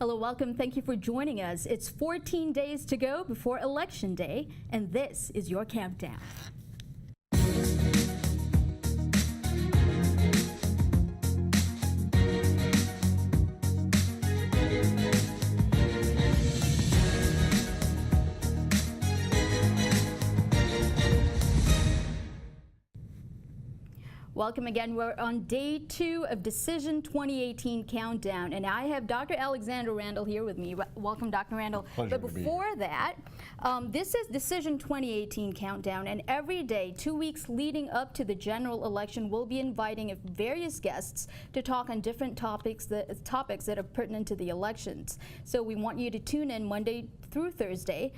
Hello, welcome. Thank you for joining us. It's 14 days to go before Election Day, and this is your countdown. Welcome again. We're on day 2 of Decision 2018 Countdown, and I have Dr. Alexander Randall here with me. Welcome, Dr. Randall. Pleasure but to be before here. that, this is Decision 2018 Countdown, and every day, 2 weeks leading up to the general election, we'll be inviting various guests to talk on different topics that are pertinent to the elections. So we want you to tune in Monday through Thursday,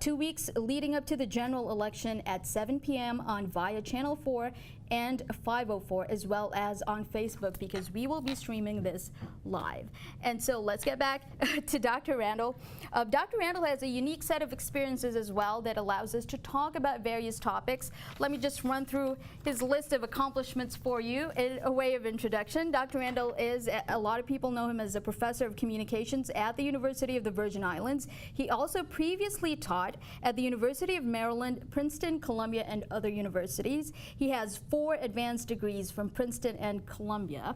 2 weeks leading up to the general election at 7 p.m. on via Channel 4 and 504, as well as on Facebook, because we will be streaming this live. And so let's get back to Dr. Randall. Dr. Randall has a unique set of experiences as well that allows us to talk about various topics. Let me just run through his list of accomplishments for you in a way of introduction. Dr. Randall is, a lot of people know him as a professor of communications at the University of the Virgin Islands. He also previously taught at the University of Maryland, Princeton, Columbia, and other universities. He has 4 advanced degrees from Princeton and Columbia,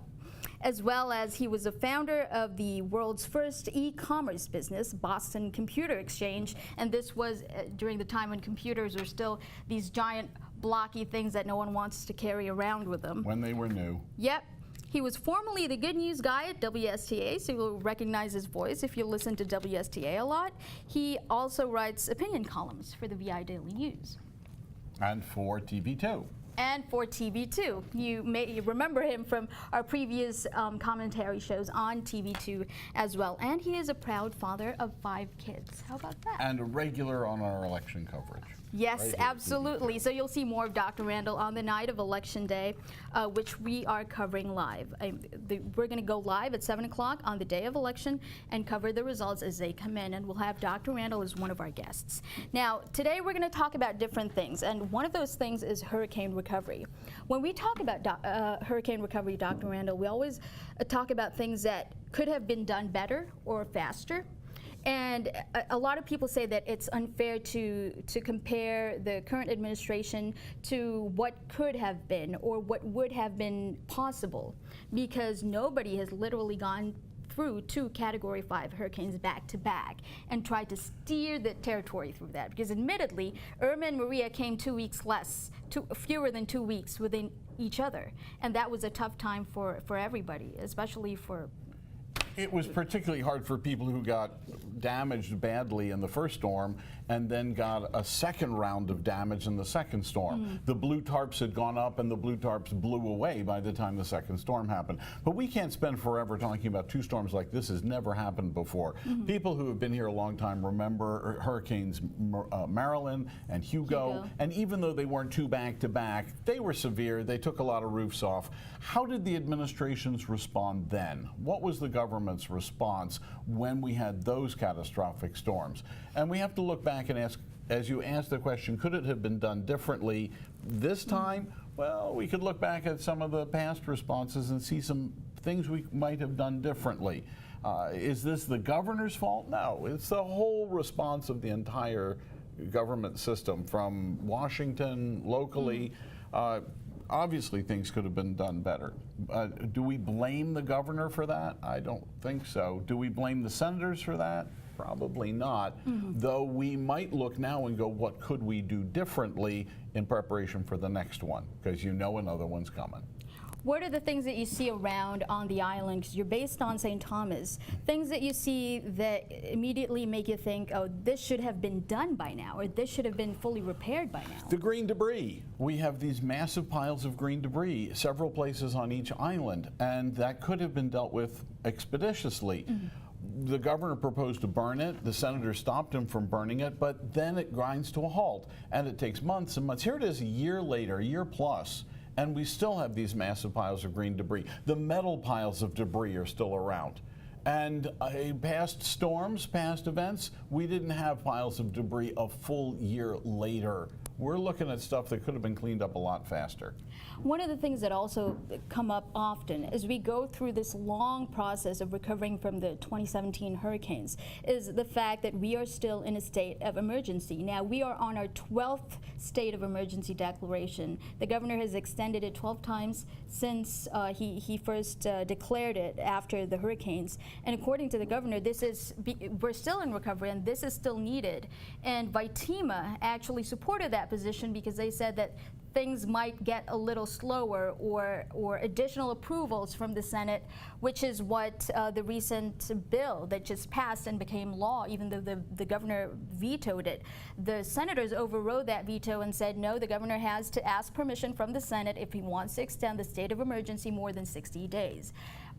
as well as he was a founder of the world's first e-commerce business, Boston Computer Exchange, and this was during the time when computers were still these giant blocky things that no one wants to carry around with them. When they were new. Yep. He was formerly the good news guy at WSTA, so you'll recognize his voice if you listen to WSTA a lot. He also writes opinion columns for the VI Daily News. And for TV2. And for TV2. You may remember him from our previous commentary shows on TV2 as well. And he is a proud father of 5 kids. How about that? And a regular on our election coverage. Yes, right absolutely. So you'll see more of Dr. Randall on the night of Election Day, which we are covering live. We're going to go live at 7 o'clock on the day of election and cover the results as they come in, and we'll have Dr. Randall as one of our guests. Now, today we're going to talk about different things, and one of those things is hurricane recovery. When we talk about hurricane recovery, Dr. Randall, we always talk about things that could have been done better or faster. And a lot of people say that it's unfair to compare the current administration to what could have been or what would have been possible, because nobody has literally gone through 2 Category 5 hurricanes back to back and tried to steer the territory through that. Because admittedly, Irma and Maria came 2 weeks fewer than 2 weeks within each other. And that was a tough time for everybody, especially for... It was particularly hard for people who got damaged badly in the first storm and then got a second round of damage in the second storm. The blue tarps had gone up and the blue tarps blew away by the time the second storm happened. But we can't spend forever talking about 2 storms like this. Has never happened before. People who have been here a long time remember hurricanes Marilyn and Hugo, and even though they weren't 2 back-to-back, they were severe. They took a lot of roofs off. How did the administrations respond then? What was the government's response when we had those catastrophic storms? And we have to look back and ask, as you asked the question, could it have been done differently this time? Well, we could look back at some of the past responses and see some things we might have done differently. Is this the governor's fault? No, it's the whole response of the entire government system from Washington, locally. Obviously, things could have been done better. Do we blame the governor for that? I don't think so. Do we blame the senators for that? Probably not. Though we might look now and go, what could we do differently in preparation for the next one? Because you know another one's coming. What are the things that you see around on the island? Because you're based on St. Thomas. Things that you see that immediately make you think, oh, this should have been done by now, or this should have been fully repaired by now. The green debris. We have these massive piles of green debris, several places on each island, and that could have been dealt with expeditiously. The governor proposed to burn it. The senator stopped him from burning it, but then it grinds to a halt, and it takes months and months. Here it is a year later, a year plus, and we still have these massive piles of green debris. The metal piles of debris are still around. And past storms, past events, we didn't have piles of debris a full year later we're looking at stuff that could have been cleaned up a lot faster. One of the things that also come up often as we go through this long process of recovering from the 2017 hurricanes is the fact that we are still in a state of emergency. Now, we are on our 12th state of emergency declaration. The governor has extended it 12 times since he first declared it after the hurricanes. And according to the governor, we're still in recovery and this is still needed. And Vitema actually supported that position because they said that things might get a little slower or additional approvals from the Senate, which is what the recent bill that just passed and became law, even though the governor vetoed it. The senators overrode that veto and said, no, the governor has to ask permission from the Senate if he wants to extend the state of emergency more than 60 days.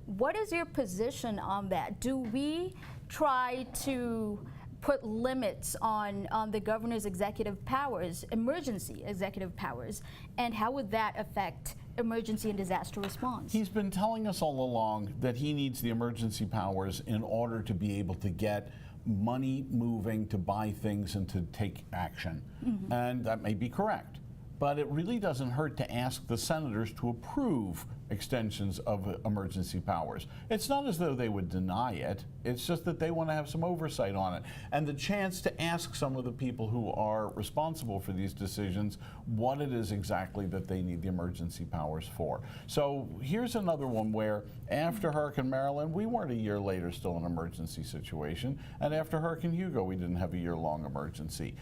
What is your position on that? Do we try to put limits on the governor's executive powers, emergency executive powers, and how would that affect emergency and disaster response? He's been telling us all along that he needs the emergency powers in order to be able to get money moving to buy things and to take action. And that may be correct. But it really doesn't hurt to ask the senators to approve extensions of emergency powers. It's not as though they would deny it. It's just that they want to have some oversight on it. And the chance to ask some of the people who are responsible for these decisions what it is exactly that they need the emergency powers for. So here's another one where after Hurricane Marilyn, we weren't a year later still in an emergency situation. And after Hurricane Hugo, we didn't have a year-long emergency.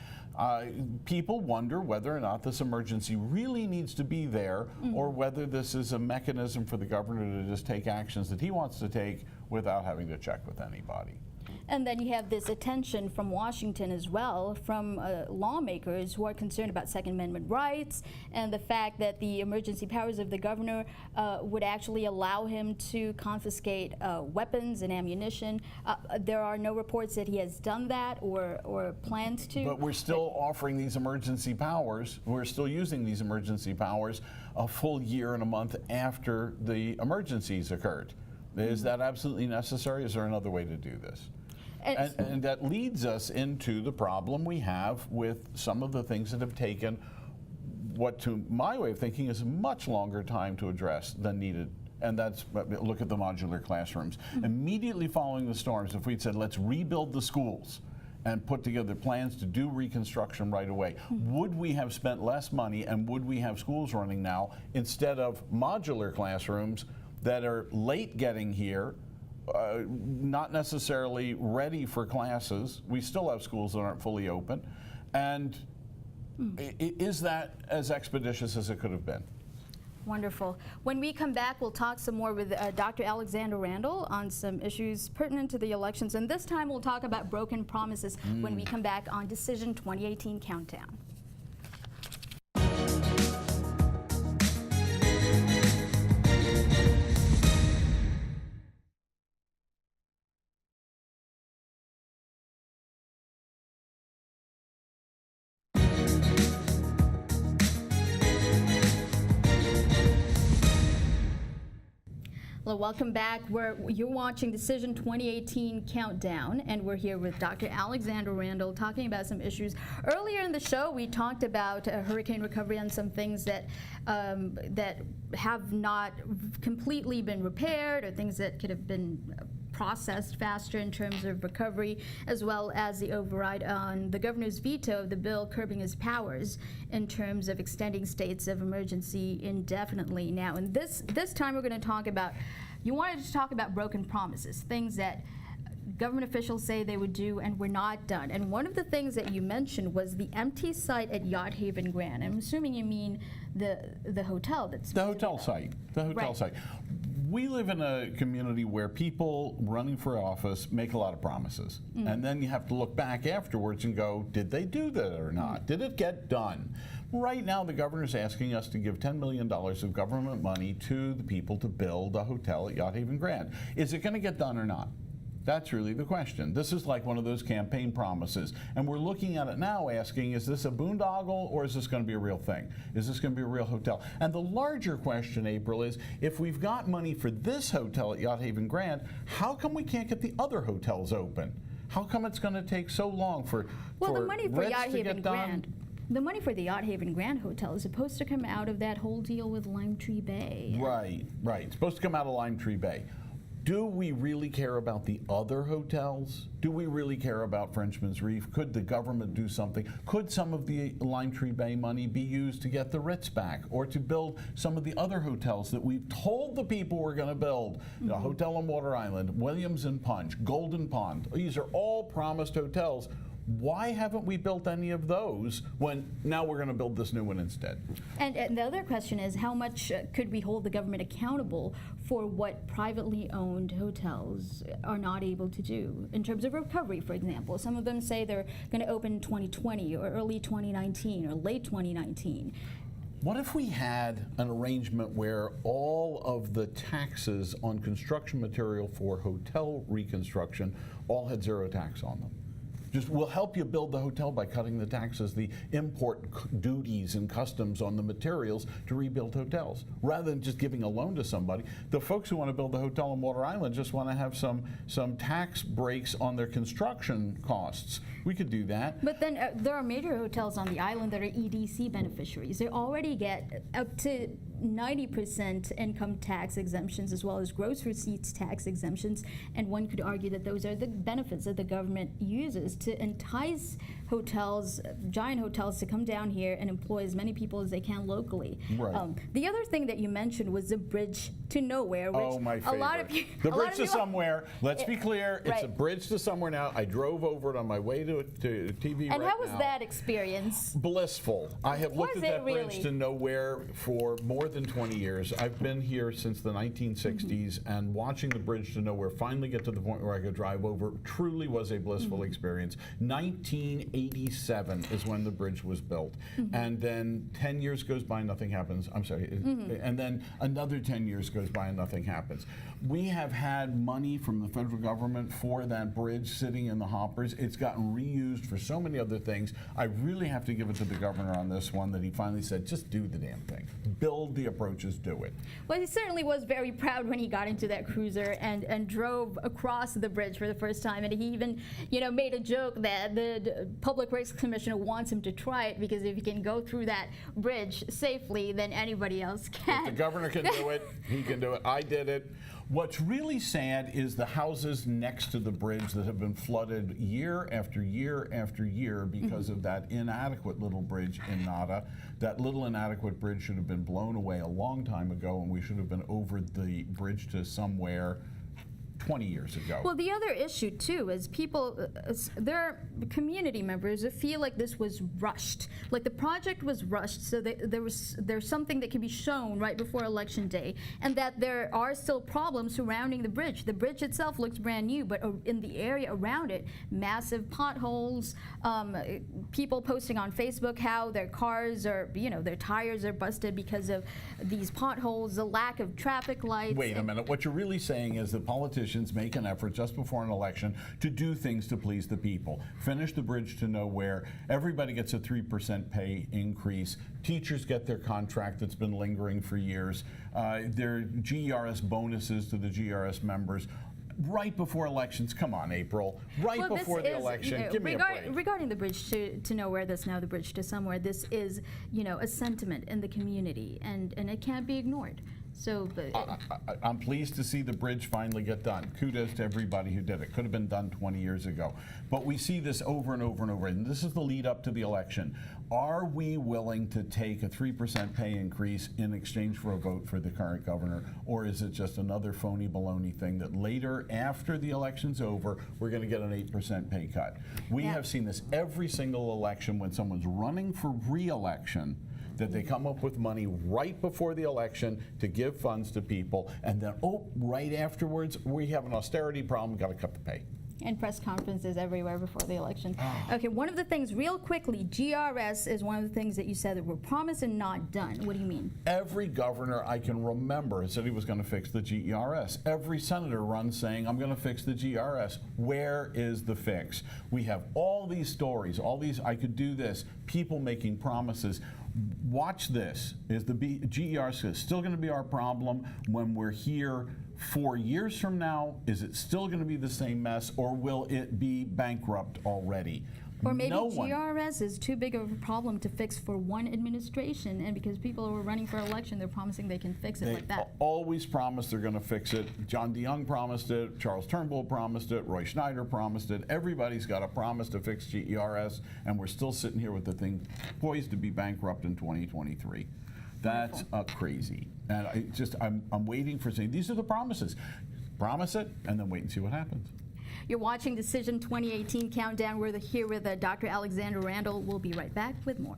People wonder whether or not this emergency really needs to be there or whether this is a mechanism for the governor to just take actions that he wants to take without having to check with anybody. And then you have this attention from Washington as well, from lawmakers who are concerned about Second Amendment rights and the fact that the emergency powers of the governor would actually allow him to confiscate weapons and ammunition. There are no reports that he has done that or plans to. But we're still offering these emergency powers. We're still using these emergency powers a full year and a month after the emergencies occurred. Is that absolutely necessary? Is there another way to do this? And that leads us into the problem we have with some of the things that have taken what, to my way of thinking, is a much longer time to address than needed. And that's, look at the modular classrooms. Immediately following the storms, if we'd said, let's rebuild the schools and put together plans to do reconstruction right away, would we have spent less money and would we have schools running now instead of modular classrooms that are late getting here, not necessarily ready for classes? We still have schools that aren't fully open. And is that as expeditious as it could have been? Wonderful. When we come back, we'll talk some more with Dr. Alexander Randall on some issues pertinent to the elections. And this time we'll talk about broken promises when we come back on Decision 2018 Countdown. Well, welcome back. You're watching Decision 2018 Countdown, and we're here with Dr. Alexander Randall talking about some issues. Earlier in the show, we talked about hurricane recovery and some things that that have not completely been repaired or things that could have been processed faster in terms of recovery, as well as the override on the governor's veto of the bill curbing his powers in terms of extending states of emergency indefinitely. Now, and this time we're going to talk about, you wanted to talk about broken promises, things that government officials say they would do and were not done. And one of the things that you mentioned was the empty site at Yacht Haven Grand. I'm assuming you mean the hotel that's the hotel site. The hotel site. We live in a community where people running for office make a lot of promises. And then you have to look back afterwards and go, did they do that or not? Did it get done? Right now, the governor's asking us to give $10 million of government money to the people to build a hotel at Yacht Haven Grand. Is it going to get done or not? That's really the question. This is like one of those campaign promises. And we're looking at it now asking, is this a boondoggle or is this going to be a real thing? Is this going to be a real hotel? And the larger question, April, is if we've got money for this hotel at Yacht Haven Grand, how come we can't get the other hotels open? How come it's going to take so long for the money for Ritz Yacht to Haven get done? Grand The money for the Yacht Haven Grand Hotel is supposed to come out of that whole deal with Lime Tree Bay. Right. It's supposed to come out of Lime Tree Bay. Do we really care about the other hotels? Do we really care about Frenchman's Reef? Could the government do something? Could some of the Lime Tree Bay money be used to get the Ritz back or to build some of the other hotels that we've told the people we're going to build? The Hotel on Water Island, Williams and Punch, Golden Pond. These are all promised hotels. Why haven't we built any of those when now we're going to build this new one instead? And the other question is, how much could we hold the government accountable for what privately owned hotels are not able to do in terms of recovery, for example? Some of them say they're going to open in 2020 or early 2019 or late 2019. What if we had an arrangement where all of the taxes on construction material for hotel reconstruction all had zero tax on them? Just we'll help you build the hotel by cutting the taxes, the import duties and customs on the materials to rebuild hotels, rather than just giving a loan to somebody. The folks who want to build the hotel on Water Island just want to have some tax breaks on their construction costs. We could do that. But then there are major hotels on the island that are EDC beneficiaries. They already get up to 90% income tax exemptions as well as gross receipts tax exemptions, and one could argue that those are the benefits that the government uses to entice hotels, giant hotels, to come down here and employ as many people as they can locally. Right. The other thing that you mentioned was the bridge to nowhere, which oh, my favorite. a lot of the bridge to somewhere. Let's be clear, it's right. a bridge to somewhere now. I drove over it on my way to TV. And right how was now. that experience? Blissful. I have looked Was at that it bridge really? to nowhere for more than 20 years. I've been here since the 1960s, and watching the bridge to nowhere finally get to the point where I could drive over truly was a blissful experience. 1987 is when the bridge was built, and then 10 years goes by, nothing happens. I'm sorry, and then another 10 years goes by and nothing happens. We have had money from the federal government for that bridge sitting in the hoppers. It's gotten reused for so many other things. I really have to give it to the governor on this one, that he finally said, just do the damn thing. Build the approaches, do it. Well, he certainly was very proud when he got into that cruiser and drove across the bridge for the first time. And he even, made a joke that the Public Works Commissioner wants him to try it, because if he can go through that bridge safely, then anybody else can. If the governor can do it, he can do it. I did it. What's really sad is the houses next to the bridge that have been flooded year after year after year because of that inadequate little bridge in Nada. That little inadequate bridge should have been blown away a long time ago, and we should have been over the bridge to somewhere 20 years ago. Well, the other issue too is people, there are community members that feel like this was rushed, like the project was rushed, so that there's something that can be shown right before Election Day, and that there are still problems surrounding the bridge. The bridge itself looks brand new, but in the area around it, massive potholes, people posting on Facebook how their cars are, their tires are busted because of these potholes, the lack of traffic lights. Wait a minute. What you're really saying is that politicians make an effort just before an election to do things to please the people. Finish the bridge to nowhere. Everybody gets a 3% pay increase. Teachers get their contract that's been lingering for years. Their GERS bonuses to the GERS members. Right before elections. Come on, April. Right before the election. Give me a break. Regarding the bridge to nowhere, that's now the bridge to somewhere, this is, a sentiment in the community, and it can't be ignored. So, I'm pleased to see the bridge finally get done. Kudos to everybody who did it. Could have been done 20 years ago. But we see this over and over and over, and this is the lead up to the election. Are we willing to take a 3% pay increase in exchange for a vote for the current governor, or is it just another phony baloney thing that later, after the election's over, we're going to get an 8% pay cut? We have seen this every single election when someone's running for re-election, that they come up with money right before the election to give funds to people, and then, right afterwards, we have an austerity problem, got to cut the pay. And press conferences everywhere before the election. Okay, one of the things, real quickly, GRS is one of the things that you said that were promised and not done. What do you mean? Every governor I can remember said he was going to fix the GERS. Every senator runs saying, I'm going to fix the GRS. Where is the fix? We have all these stories, all these, I could do this, people making promises. Watch this. Is the GERS still going to be our problem when we're here 4 years from now? Is it still going to be the same mess, or will it be bankrupt already? Or maybe No one. GRS is too big of a problem to fix for one administration, and because people were running for election, they're promising they can fix it They like that. always promise they're going to fix it. John DeYoung promised it. Charles Turnbull promised it. Roy Schneider promised it. Everybody's got a promise to fix GERS, and we're still sitting here with the thing poised to be bankrupt in 2023. That's crazy. And I'm waiting for saying these are the promises. Promise it, and then wait and see what happens. You're watching Decision 2018 Countdown. We're here with Dr. Alexander Randall. We'll be right back with more.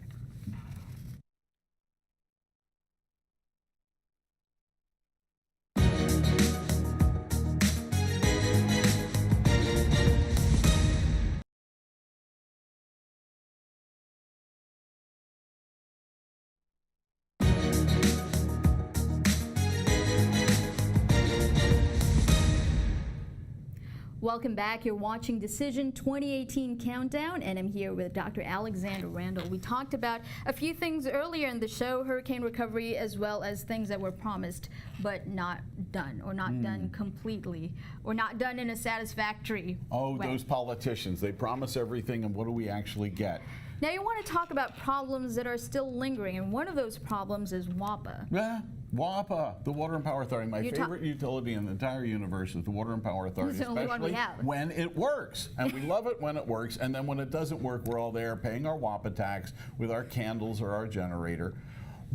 Welcome back. You're watching Decision 2018 Countdown, and I'm here with Dr. Alexander Randall. We talked about a few things earlier in the show, hurricane recovery, as well as things that were promised but not done, or not done completely, or not done in a satisfactory way. Those politicians, they promise everything, and what do we actually get? Now you want to talk about problems that are still lingering, and one of those problems is WAPA. Yeah, WAPA, the Water and Power Authority. My favorite utility in the entire universe is the Water and Power Authority, It's the only one we especially have. when it works. And we love it when it works, and then when it doesn't work, we're all there paying our WAPA tax with our candles or our generator.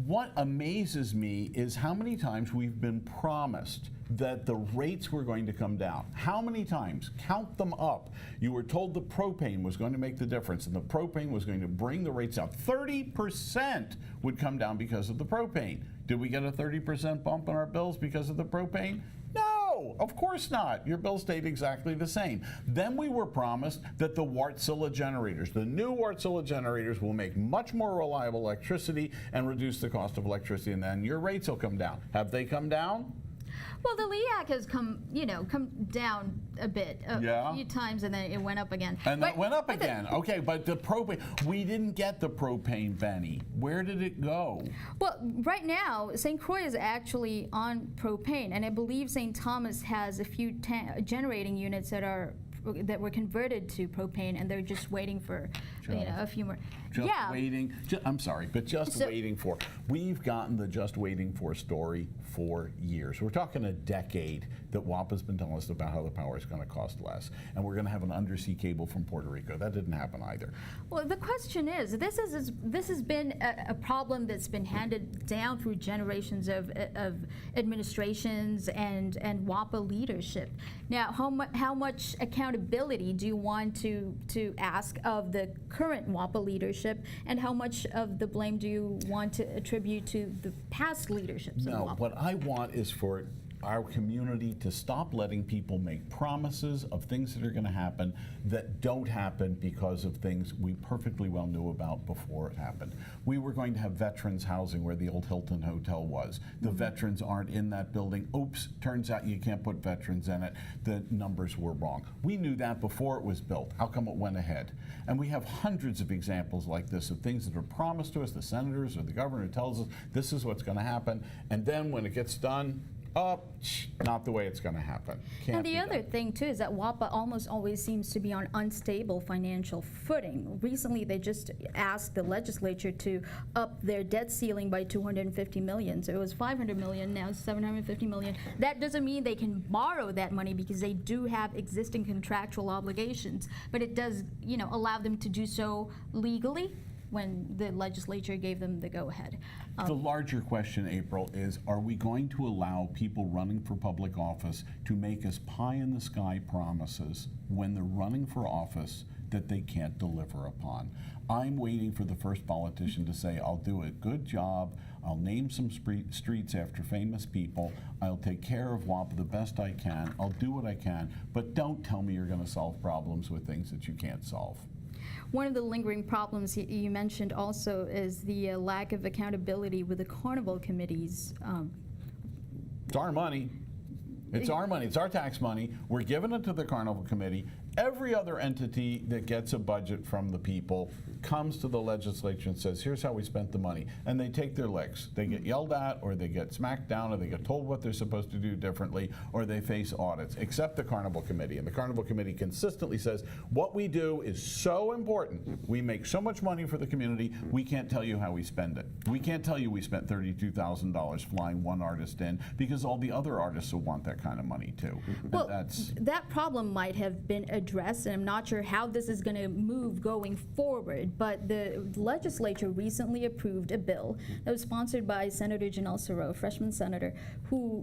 What amazes me is how many times we've been promised that the rates were going to come down. How many times? Count them up. You were told the propane was going to make the difference, and the propane was going to bring the rates down. 30% would come down because of the propane. Did we get a 30% bump in our bills because of the propane? No, of course not. Your bill stayed exactly the same. Then we were promised that the Wärtsilä generators, the new Wärtsilä generators, will make much more reliable electricity and reduce the cost of electricity, and then your rates will come down. Have they come down? Well, the LEAC has come down a bit, a few times, and then it went up again. And then it went up again. Okay, but the propane, we didn't get the propane, Benny. Where did it go? Well, right now, St. Croix is actually on propane, and I believe St. Thomas has a few generating units that were converted to propane, and they're just waiting for a few more. Waiting. I'm sorry, but waiting for. We've gotten the just waiting for story for years. We're talking a decade that WAPA's been telling us about how the power is going to cost less, and we're going to have an undersea cable from Puerto Rico. That didn't happen either. Well, the question is, this has been a problem that's been handed down through generations of administrations and WAPA leadership. Now, how much accountability do you want to ask of the current WAPA leadership, and how much of the blame do you want to attribute to the past leaderships of WAPA? What I want is for our community to stop letting people make promises of things that are going to happen that don't happen because of things we perfectly well knew about before it happened. We were going to have veterans housing where the old Hilton Hotel was. The veterans aren't in that building. Oops, turns out you can't put veterans in it. The numbers were wrong. We knew that before it was built. How come it went ahead? And we have hundreds of examples like this of things that are promised to us, the senators or the governor tells us this is what's going to happen, and then when it gets done, not the way it's going to happen. And the other thing, too, is that WAPA almost always seems to be on unstable financial footing. Recently, they just asked the legislature to up their debt ceiling by $250 million. So it was $500 million, now it's $750 million. That doesn't mean they can borrow that money because they do have existing contractual obligations, but it does, allow them to do so legally when the legislature gave them the go-ahead. The larger question, April, is are we going to allow people running for public office to make us pie-in-the-sky promises when they're running for office that they can't deliver upon? I'm waiting for the first politician to say, I'll do a good job, I'll name some streets after famous people, I'll take care of WAPA the best I can, I'll do what I can, but don't tell me you're going to solve problems with things that you can't solve. One of the lingering problems you mentioned also is the lack of accountability with the carnival committees. It's our money. It's our money. It's our tax money. We're giving it to the Carnival Committee. Every other entity that gets a budget from the people comes to the legislature and says, here's how we spent the money. And they take their licks. They get yelled at, or they get smacked down, or they get told what they're supposed to do differently, or they face audits, except the Carnival Committee. And the Carnival Committee consistently says, what we do is so important. We make so much money for the community, we can't tell you how we spend it. We can't tell you we spent $32,000 flying one artist in, because all the other artists will want that kind of money too. Well, that problem might have been addressed, and I'm not sure how this is going to move going forward, but the legislature recently approved a bill that was sponsored by Senator Janelle Soro, freshman senator,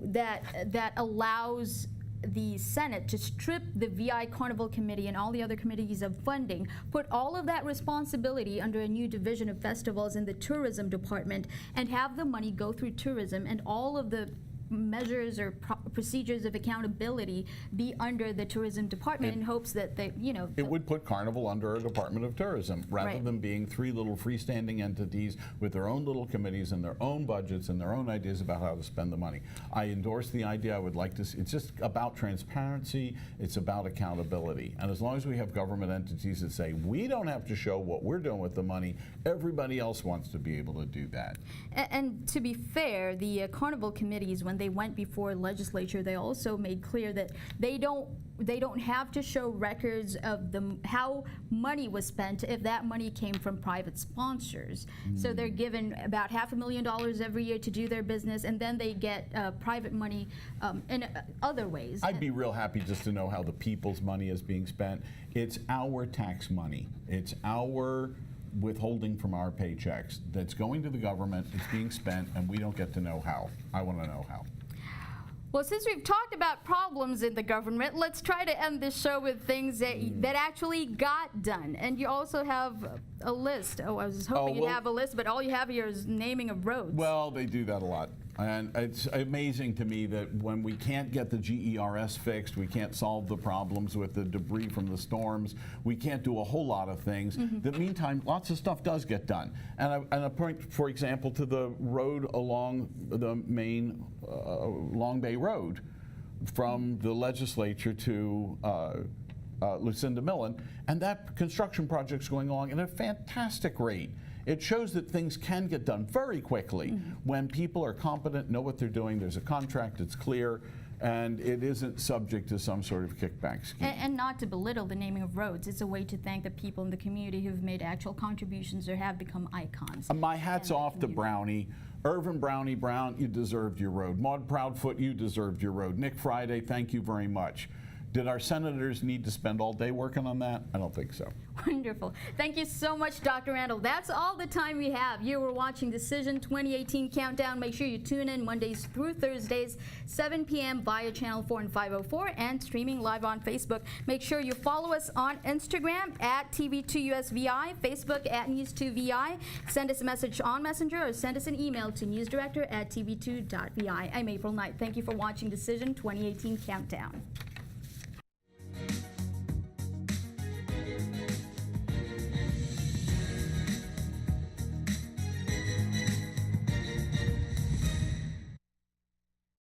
that allows the Senate to strip the VI Carnival Committee and all the other committees of funding, put all of that responsibility under a new division of festivals in the tourism department, and have the money go through tourism, and all of the measures or procedures of accountability be under the tourism department, in hopes that they, it would put Carnival under a Department of Tourism, rather than being three little freestanding entities with their own little committees and their own budgets and their own ideas about how to spend the money. I endorse the idea. I would like to see, it's just about transparency, it's about accountability. And as long as we have government entities that say, we don't have to show what we're doing with the money, everybody else wants to be able to do that. And to be fair, the Carnival committees, when they went before legislature, they also made clear that they don't have to show records of how money was spent if that money came from private sponsors. So they're given about $500,000 every year to do their business, and then they get private money in other ways. I'd be real happy just to know how the people's money is being spent. It's our tax money. It's our withholding from our paychecks that's going to the government. It's being spent, and we don't get to know how. I want to know how. Well, since we've talked about problems in the government, let's try to end this show with things that actually got done. And you also have a list. Oh, I was hoping you'd have a list, but all you have here is naming of roads. Well, they do that a lot. And it's amazing to me that when we can't get the GERS fixed, we can't solve the problems with the debris from the storms, we can't do a whole lot of things. In the meantime, lots of stuff does get done. And I point, for example, to the road along the main Long Bay Road from the legislature to Lucinda Millen, and that construction project's going along at a fantastic rate. It shows that things can get done very quickly when people are competent, know what they're doing, there's a contract, it's clear, and it isn't subject to some sort of kickback scheme. And not to belittle the naming of roads, it's a way to thank the people in the community who've made actual contributions or have become icons. My hat's off to Brownie. Irvin Brownie Brown, you deserved your road. Maud Proudfoot, you deserved your road. Nick Friday, thank you very much. Did our senators need to spend all day working on that? I don't think so. Wonderful. Thank you so much, Dr. Randall. That's all the time we have. You were watching Decision 2018 Countdown. Make sure you tune in Mondays through Thursdays, 7 p.m. via Channel 4 and 504, and streaming live on Facebook. Make sure you follow us on Instagram at TV2USVI, Facebook at News2VI. Send us a message on Messenger or send us an email to newsdirector@tv2.vi. I'm April Knight. Thank you for watching Decision 2018 Countdown.